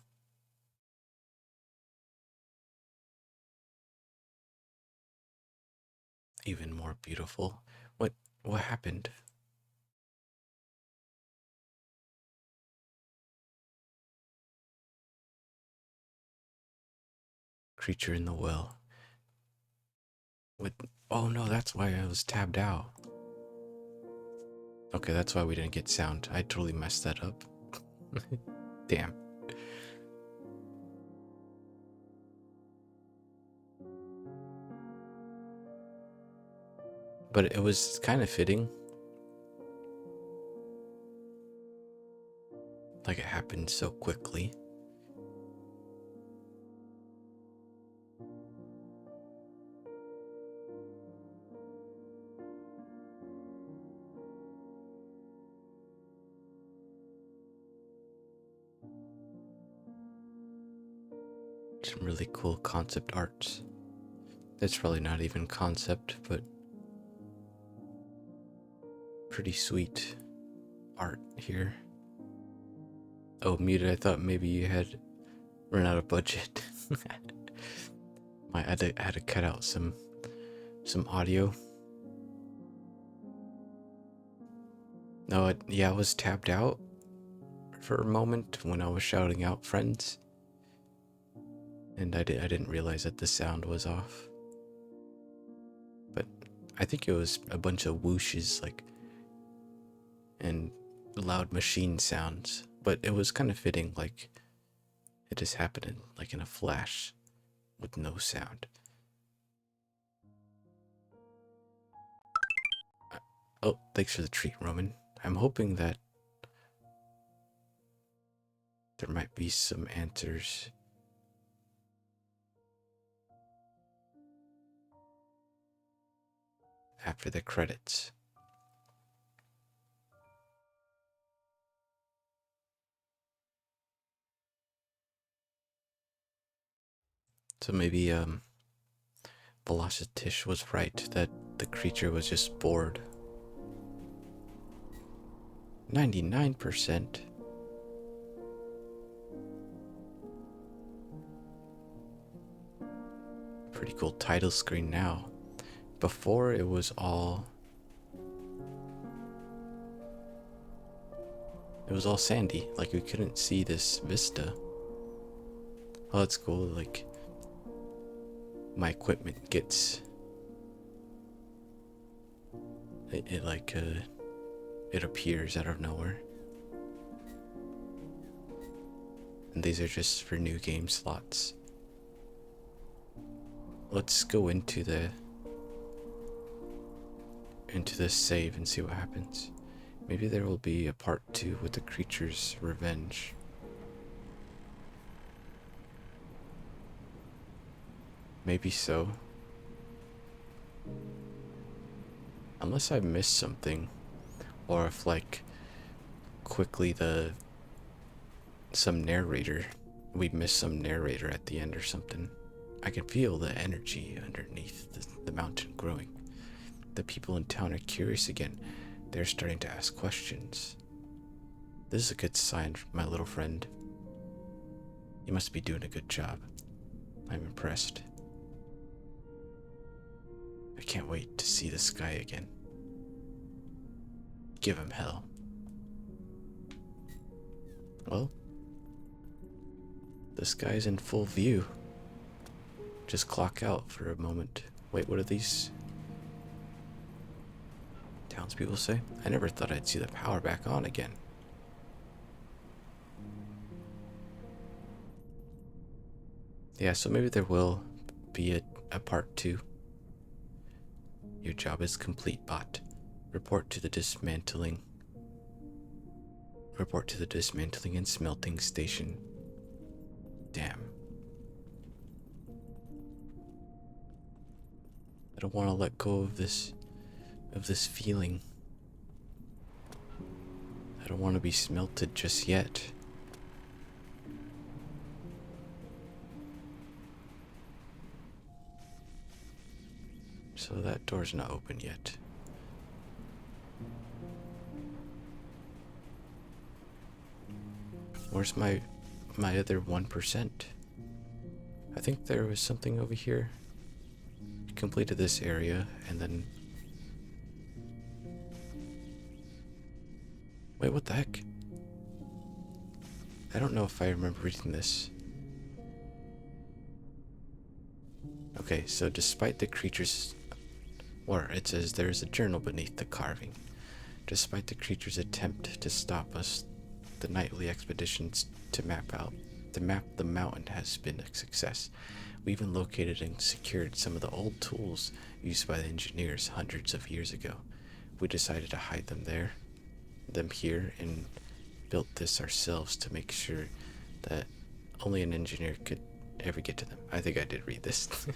Even more beautiful. What happened? Creature in the well. What? Oh no, that's why I was tabbed out. Okay, that's why we didn't get sound. I totally messed that up. Damn. But it was kind of fitting. Like it happened so quickly. Some really cool concept arts. That's probably not even concept, but pretty sweet art here. Oh, muted. I thought maybe you had run out of budget. I had to cut out some audio. No, yeah, I was tapped out for a moment when I was shouting out friends, and I didn't realize that the sound was off. But I think it was a bunch of whooshes, like, and loud machine sounds. But it was kind of fitting, like it just happened in a flash with no sound. Oh, thanks for the treat, Roman. I'm hoping that there might be some answers after the credits. So maybe Velocitish was right that the creature was just bored. 99%. Pretty cool title screen now. Before it was all sandy, like we couldn't see this vista. Oh, that's cool. Like my equipment gets it appears out of nowhere. And these are just for new game slots. Let's go into this save and see what happens. Maybe there will be a part 2 with the creature's revenge. Maybe so. Unless I missed something. Or if, like, quickly we missed some narrator at the end or something. I can feel the energy underneath the mountain growing. The people in town are curious again. They're starting to ask questions. This is a good sign, my little friend. You must be doing a good job. I'm impressed. I can't wait to see the sky again. Give him hell. Well, the sky's in full view. Just clock out for a moment. Wait, what are these townspeople say? I never thought I'd see the power back on again. Yeah, so maybe there will be a part 2. Your job is complete, bot. Report to the dismantling and smelting station. Damn. I don't want to let go of this feeling. I don't want to be smelted just yet. So that door's not open yet. Where's my other 1%? I think there was something over here. Completed this area and then... Wait, what the heck? I don't know if I remember reading this. Okay, so despite the creature's... Or it says there is a journal beneath the carving. Despite the creature's attempt to stop us, the nightly expeditions to map the mountain has been a success. We even located and secured some of the old tools used by the engineers hundreds of years ago. We decided to hide them here, and built this ourselves to make sure that only an engineer could ever get to them. I think I did read this.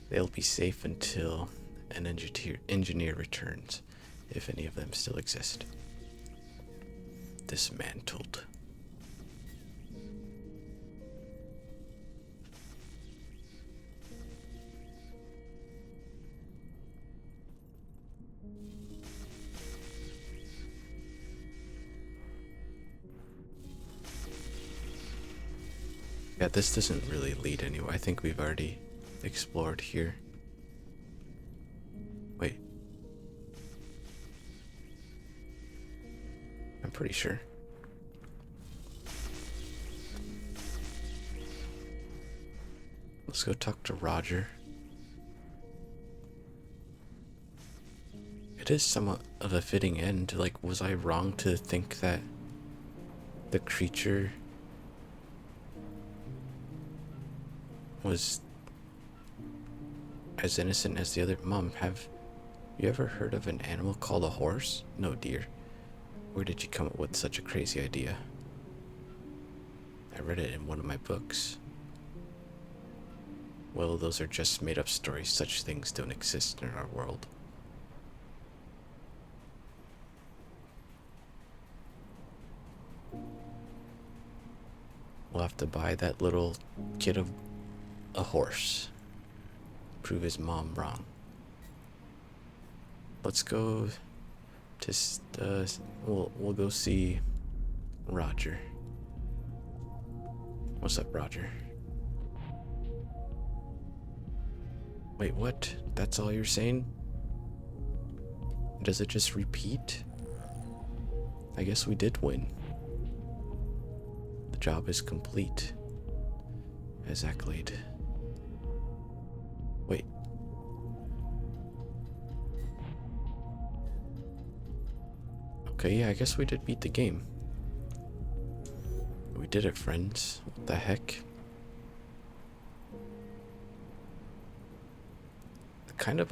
They'll be safe until an engineer returns, if any of them still exist. Dismantled. Yeah, this doesn't really lead anywhere. I think we've already explored here. Wait. I'm pretty sure. Let's go talk to Roger. It is somewhat of a fitting end. Like, was I wrong to think that the creature was as innocent as the other? Mom, have you ever heard of an animal called a horse? No, dear. Where did you come up with such a crazy idea? I read it in one of my books. Well, those are just made up stories. Such things don't exist in our world. We'll have to buy that little kid a horse. Prove his mom wrong. Let's go to we'll go see Roger. What's up, Roger? Wait, what? That's all you're saying? Does it just repeat? I guess we did win. The job is complete. As accolade. Wait. Okay, yeah, I guess we did beat the game. We did it, friends. What the heck? Kind of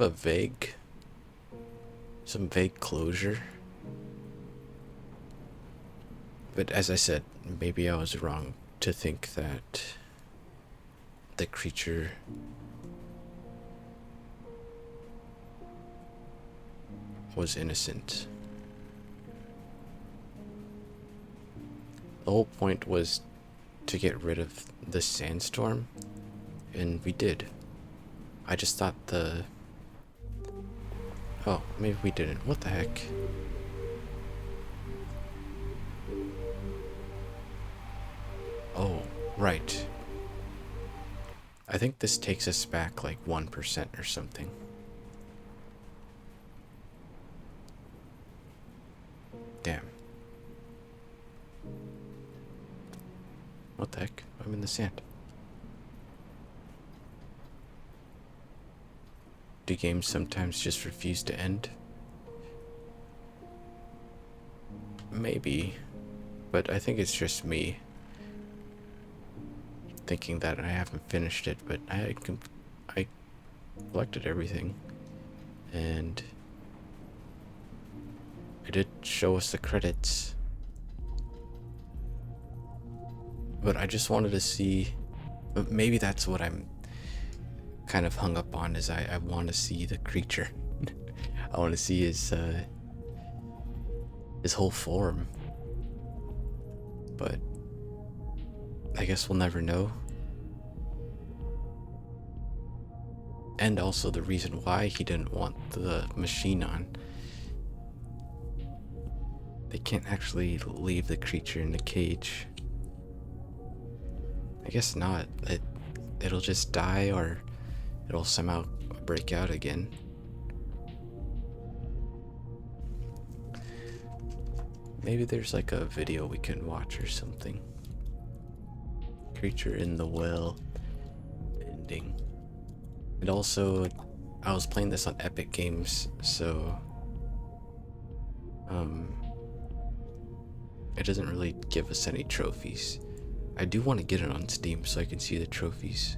some vague closure. But as I said, maybe I was wrong to think that the creature was innocent. The whole point was to get rid of the sandstorm, and we did. I just thought the... Oh, maybe we didn't. What the heck? Oh, right. I think this takes us back like 1% or something. Damn. What the heck? I'm in the sand. Do games sometimes just refuse to end? Maybe. But I think it's just me thinking that I haven't finished it, but I collected everything, and it did show us the credits. But I just wanted to see, maybe that's what I'm kind of hung up on, is I want to see the creature. I want to see his whole form. But I guess we'll never know. And also the reason why he didn't want the machine on. They can't actually leave the creature in the cage. I guess not. It'll just die, or it'll somehow break out again. Maybe there's like a video we can watch or something. Creature in the well ending. And also, I was playing this on Epic Games, so it doesn't really give us any trophies. I do want to get it on Steam so I can see the trophies.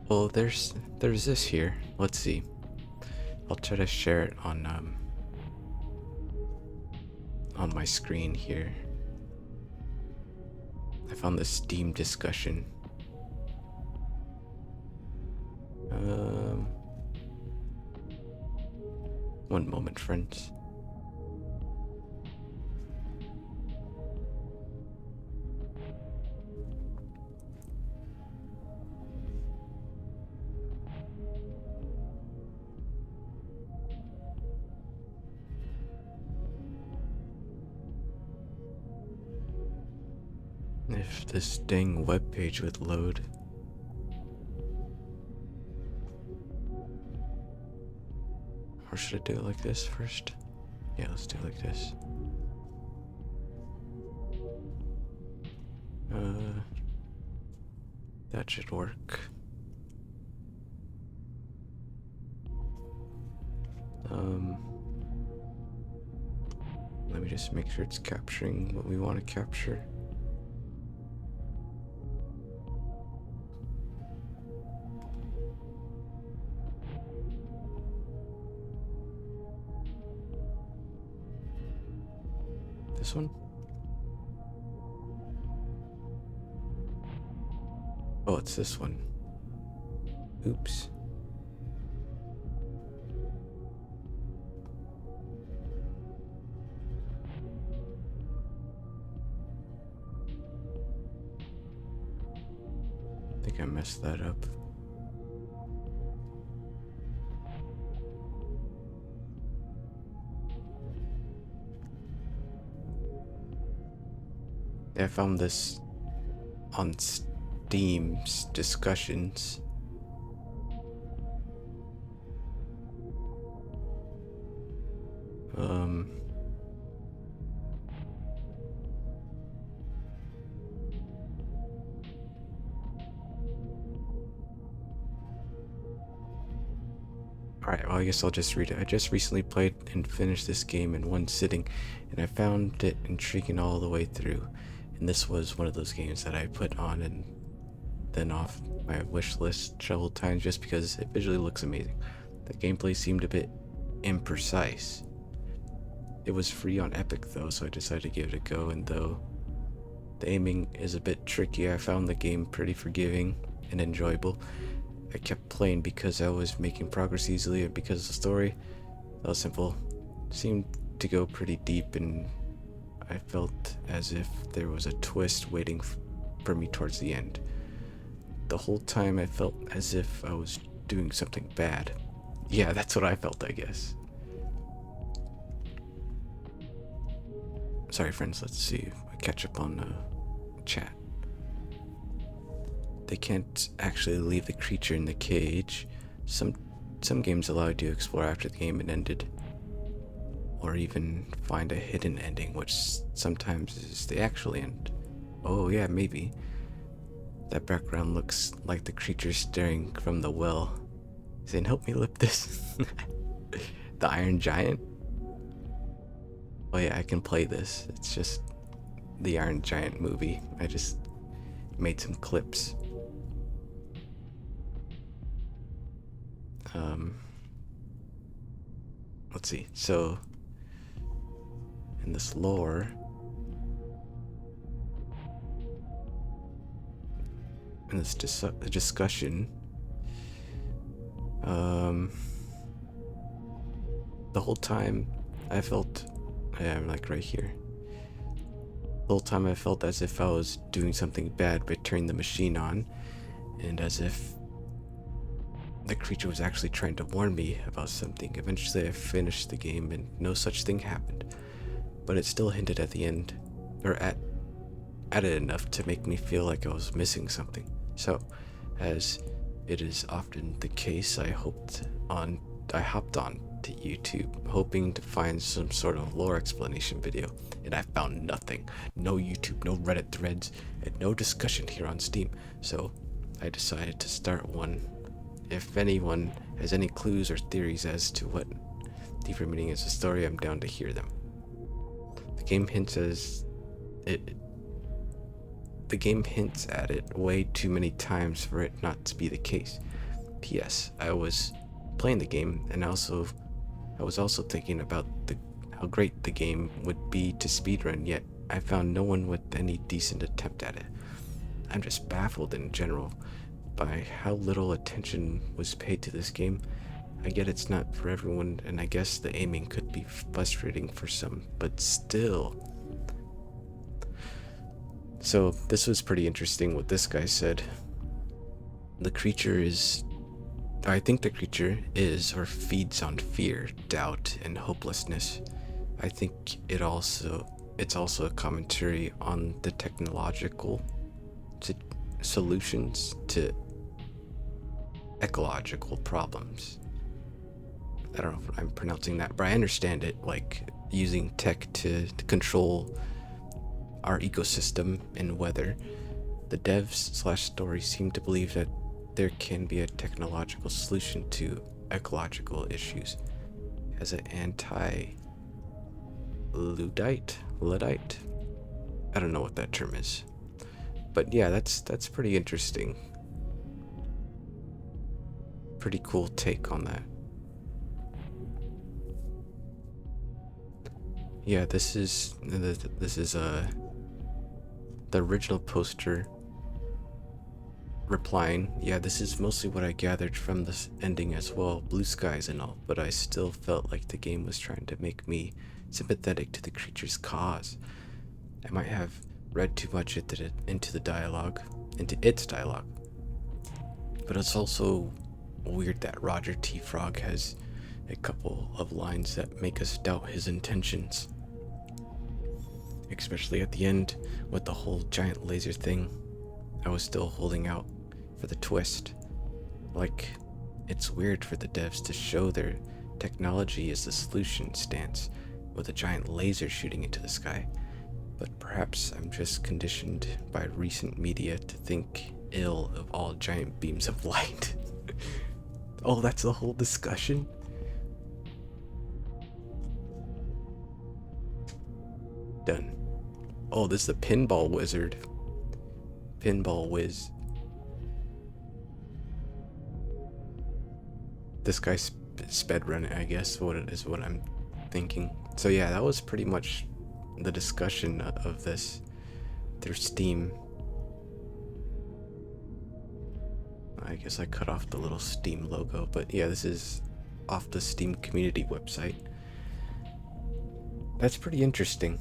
Well, there's this here. Let's see. I'll try to share it on my screen here. I found the Steam discussion. One moment, friends. If this dang webpage would load. Or should I do it like this first? Yeah, let's do it like this. That should work. Let me just make sure it's capturing what we want to capture. This one? Oh, it's this one. Oops. I think I messed that up. Yeah, I found this on Steam's discussions. Alright, well, I guess I'll just read it. I just recently played and finished this game in one sitting, and I found it intriguing all the way through. And this was one of those games that I put on and then off my wish list several times just because it visually looks amazing. The gameplay seemed a bit imprecise. It was free on Epic though, so I decided to give it a go, and though the aiming is a bit tricky, I found the game pretty forgiving and enjoyable. I kept playing because I was making progress easily, and because the story, that was simple, seemed to go pretty deep, and I felt as if there was a twist waiting for me towards the end. The whole time I felt as if I was doing something bad. Yeah, that's what I felt, I guess. Sorry friends, let's see if I catch up on chat. They can't actually leave the creature in the cage. Some games allow you to explore after the game had ended, or even find a hidden ending, which sometimes is the actual end. Oh yeah, maybe. That background looks like the creature staring from the well, saying, "Help me lift this." The Iron Giant. Oh yeah, I can play this. It's just the Iron Giant movie. I just made some clips. Let's see. So, in this lore, in this discussion, the whole time I felt, I'm like right here. The whole time I felt as if I was doing something bad by turning the machine on, and as if the creature was actually trying to warn me about something. Eventually I finished the game and no such thing happened, but it still hinted at the end, or added enough to make me feel like I was missing something. So, as it is often the case, I hopped on to YouTube, hoping to find some sort of lore explanation video, and I found nothing. No YouTube, no Reddit threads, and no discussion here on Steam. So I decided to start one. If anyone has any clues or theories as to what deeper meaning is the story, I'm down to hear them. The game hints at it way too many times for it not to be the case. P.S. I was playing the game, and I was also thinking about how great the game would be to speedrun, yet I found no one with any decent attempt at it. I'm just baffled in general by how little attention was paid to this game. I get it's not for everyone, and I guess the aiming could be frustrating for some, but still. So this was pretty interesting what this guy said. I think the creature is or feeds on fear, doubt, and hopelessness. I think it's also a commentary on the technological solutions to ecological problems. I don't know if I'm pronouncing that, but I understand it, like using tech to control our ecosystem and weather. The devs/story seem to believe that there can be a technological solution to ecological issues as an anti-Luddite? I don't know what that term is. But yeah, that's pretty interesting. Pretty cool take on that. Yeah, this is the original poster replying. Yeah, this is mostly what I gathered from this ending as well, blue skies and all, but I still felt like the game was trying to make me sympathetic to the creature's cause. I might have read too much into its dialogue, but it's also weird that Roger T. Frog has a couple of lines that make us doubt his intentions, especially at the end with the whole giant laser thing. I was still holding out for the twist. Like, it's weird for the devs to show their technology as the solution stance with a giant laser shooting into the sky. But perhaps I'm just conditioned by recent media to think ill of all giant beams of light. Oh, that's the whole discussion? Done. Oh, this is the pinball wizard. Pinball whiz. This guy's sped running, I guess, what it is what I'm thinking. So yeah, that was pretty much the discussion of this through Steam. I guess I cut off the little Steam logo, but yeah, this is off the Steam community website. That's pretty interesting.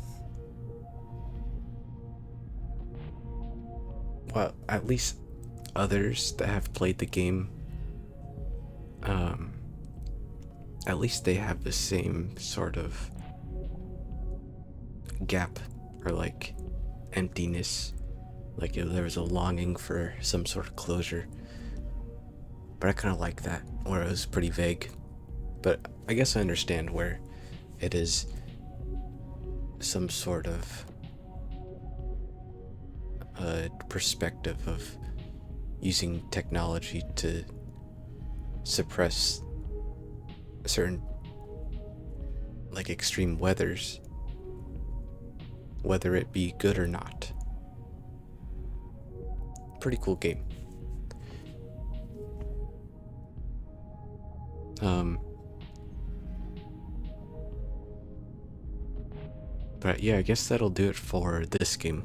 Well, at least others that have played the game, at least they have the same sort of gap or like emptiness. Like there was a longing for some sort of closure. But I kind of like that, where it was pretty vague. But I guess I understand where it is some sort of perspective of using technology to suppress certain like extreme weathers, whether it be good or not. Pretty cool game. But yeah, I guess that'll do it for this game.